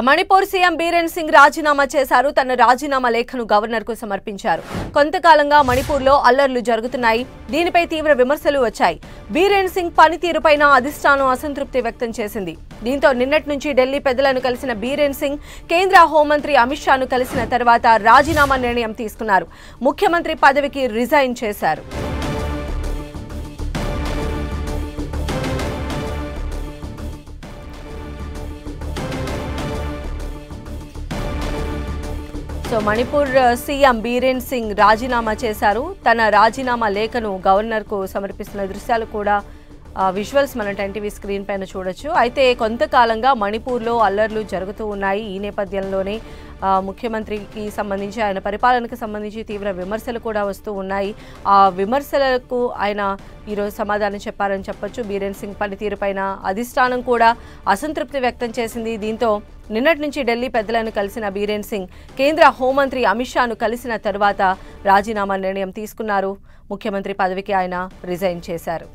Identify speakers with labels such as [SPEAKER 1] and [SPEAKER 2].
[SPEAKER 1] Manipur CM Biren Singh రాజీనామా చేశారు. తన రాజీనామా లేఖను గవర్నర్ కు సమర్పించారు. కొంతకాలంగా మణిపూర్లో అల్లర్లు జరుగుతున్నాయి. దీనిపై తీవ్ర విమర్శలు వచ్చాయి. బీరేన్ సింగ్ పనితీరుపైన అధిష్టానం అసంతృప్తి వ్యక్తం చేసింది. దీంతో నిన్నటి నుంచి ఢిల్లీ పెద్దలను కలిసిన బీరేన్ సింగ్ కేంద్ర హోంమంత్రి అమిత్ షాను కలిసిన తర్వాత రాజీనామా నిర్ణయం తీసుకున్నారు. ముఖ్యమంత్రి పదవికి రిజైన్ చేశారు. మణిపూర్ సీఎం బీరేన్ సింగ్ రాజీనామా చేశారు. తన రాజీనామా లేఖను గవర్నర్ కు సమర్పిస్తున్న దృశ్యాలు కూడా విజువల్స్ మన 10TV స్క్రీన్ పైన చూడొచ్చు. అయితే కొంతకాలంగా మణిపూర్లో అల్లర్లు జరుగుతూ ఉన్నాయి. ఈ నేపథ్యంలోనే ముఖ్యమంత్రికి సంబంధించి ఆయన పరిపాలనకు సంబంధించి తీవ్ర విమర్శలు కూడా వస్తూ ఉన్నాయి. ఆ విమర్శలకు ఆయన ఈరోజు సమాధానం చెప్పారని చెప్పొచ్చు. బీరేన్ సింగ్ పనితీరుపైన అధిష్టానం కూడా అసంతృప్తి వ్యక్తం చేసింది. దీంతో నిన్నటి నుంచి ఢిల్లీ పెద్దలను కలిసిన బీరేన్ సింగ్ కేంద్ర హోంమంత్రి అమిత్ షాను కలిసిన తర్వాత రాజీనామా నిర్ణయం తీసుకున్నారు. ముఖ్యమంత్రి పదవికి ఆయన రిజైన్ చేశారు.